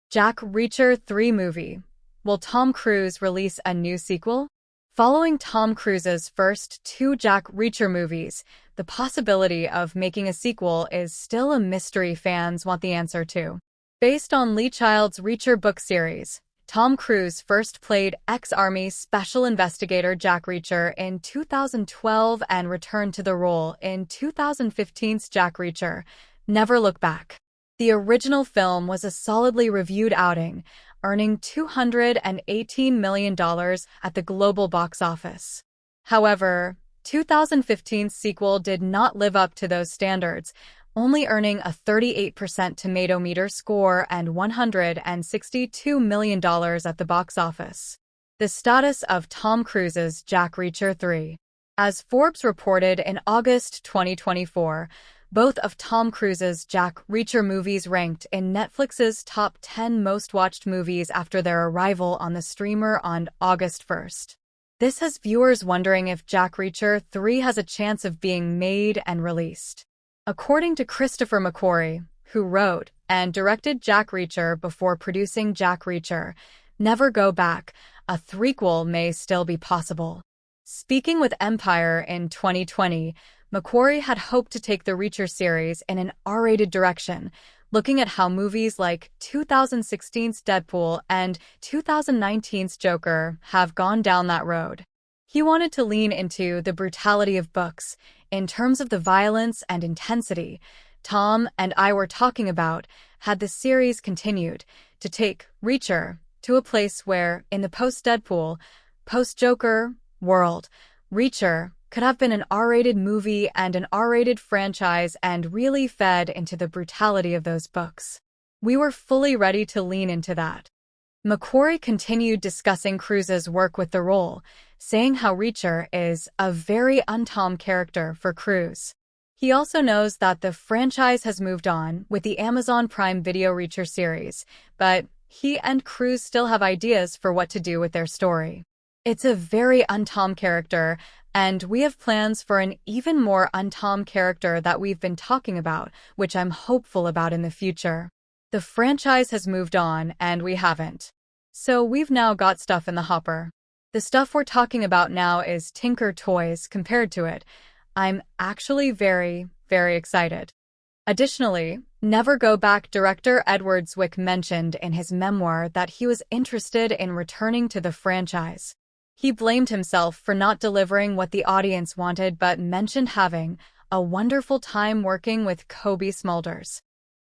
Jack Reacher 3 movie. Will Tom Cruise release a new sequel? Following Tom Cruise's first two Jack Reacher movies, the possibility of making a sequel is still a mystery fans want the answer to. Based on Lee Child's Reacher book series, Tom Cruise first played ex-Army Special Investigator Jack Reacher in 2012 and returned to the role in 2015's Jack Reacher: Never Look Back. The original film was a solidly reviewed outing, earning $218 million at the global box office. However, 2015's sequel did not live up to those standards, only earning a 38% tomato meter score and $162 million at the box office. The status of Tom Cruise's Jack Reacher 3. As Forbes reported in August 2024, both of Tom Cruise's Jack Reacher movies ranked in Netflix's top 10 most-watched movies after their arrival on the streamer on August 1st. This has viewers wondering if Jack Reacher 3 has a chance of being made and released. According to Christopher McQuarrie, who wrote and directed Jack Reacher before producing Jack Reacher: Never Go Back, a threequel may still be possible. Speaking with Empire in 2020, McQuarrie had hoped to take the Reacher series in an R-rated direction, looking at how movies like 2016's Deadpool and 2019's Joker have gone down that road. He wanted to lean into the brutality of books in terms of the violence and intensity Tom and I were talking about had the series continued to take Reacher to a place where, in the post-Deadpool, post-Joker world, Reacher could have been an R-rated movie and an R-rated franchise and really fed into the brutality of those books. We were fully ready to lean into that. McQuarrie continued discussing Cruise's work with the role, saying how Reacher is a very un-Tom character for Cruise. He also knows that the franchise has moved on with the Amazon Prime Video Reacher series, but he and Cruise still have ideas for what to do with their story. It's a very un-Tom character, and we have plans for an even more un-Tom character that we've been talking about, which I'm hopeful about in the future. The franchise has moved on, and we haven't. So we've now got stuff in the hopper. The stuff we're talking about now is Tinker Toys compared to it. I'm actually very, very excited. Additionally, Never Go Back director Edward Zwick mentioned in his memoir that he was interested in returning to the franchise. He blamed himself for not delivering what the audience wanted but mentioned having a wonderful time working with Cobie Smulders.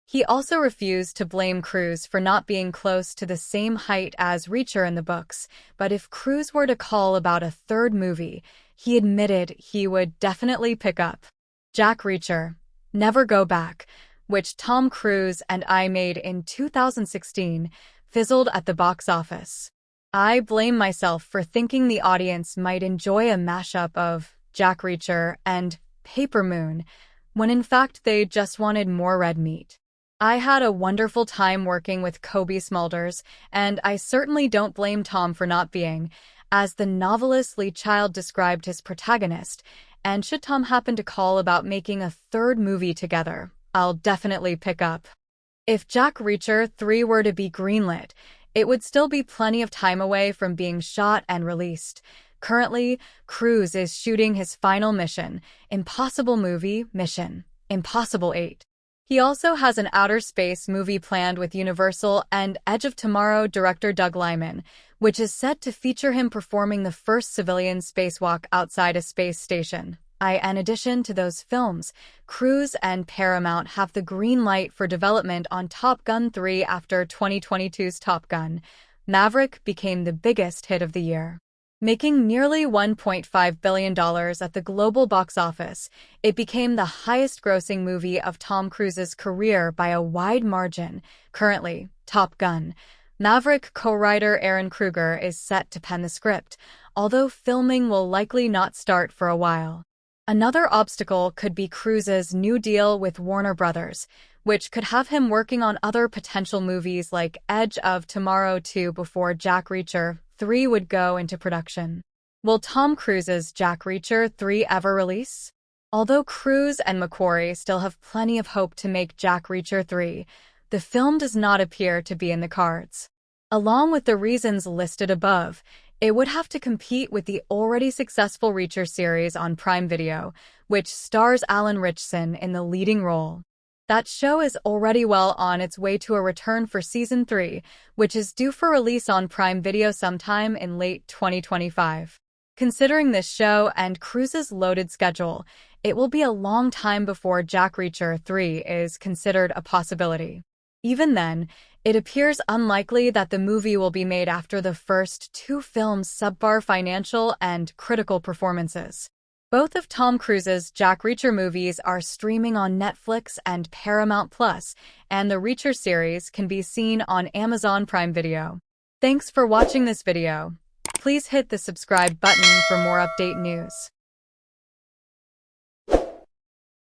He also refused to blame Cruise for not being close to the same height as Reacher in the books, but if Cruise were to call about a third movie, he admitted he would definitely pick up. Jack Reacher: Never Go Back, which Tom Cruise and I made in 2016, fizzled at the box office. I blame myself for thinking the audience might enjoy a mashup of Jack Reacher and Paper Moon, when in fact they just wanted more red meat. I had a wonderful time working with Cobie Smulders, and I certainly don't blame Tom for not being, as the novelist Lee Child described his protagonist, and should Tom happen to call about making a third movie together, I'll definitely pick up. If Jack Reacher 3 were to be greenlit, it would still be plenty of time away from being shot and released. Currently, Cruise is shooting his final Mission Impossible movie, Mission Impossible 8. He also has an outer space movie planned with Universal and Edge of Tomorrow director Doug Liman, which is set to feature him performing the first civilian spacewalk outside a space station. In addition to those films, Cruise and Paramount have the green light for development on Top Gun 3 after 2022's Top Gun. Maverick became the biggest hit of the year. Making nearly $1.5 billion at the global box office, it became the highest-grossing movie of Tom Cruise's career by a wide margin. Currently, Top Gun: Maverick co-writer Aaron Kruger is set to pen the script, although filming will likely not start for a while. Another obstacle could be Cruise's new deal with Warner Brothers, which could have him working on other potential movies like Edge of Tomorrow 2 before Jack Reacher 3 would go into production. Will Tom Cruise's Jack Reacher 3 ever release? Although Cruise and McQuarrie still have plenty of hope to make Jack Reacher 3, the film does not appear to be in the cards. Along with the reasons listed above, it would have to compete with the already successful Reacher series on Prime Video, which stars Alan Ritchson in the leading role. That show is already well on its way to a return for Season 3, which is due for release on Prime Video sometime in late 2025. Considering this show and Cruise's loaded schedule, it will be a long time before Jack Reacher 3 is considered a possibility. Even then, it appears unlikely that the movie will be made after the first two films' subpar financial and critical performances. Both of Tom Cruise's Jack Reacher movies are streaming on Netflix and Paramount+, and the Reacher series can be seen on Amazon Prime Video. Thanks for watching this video. Please hit the subscribe button for more update news.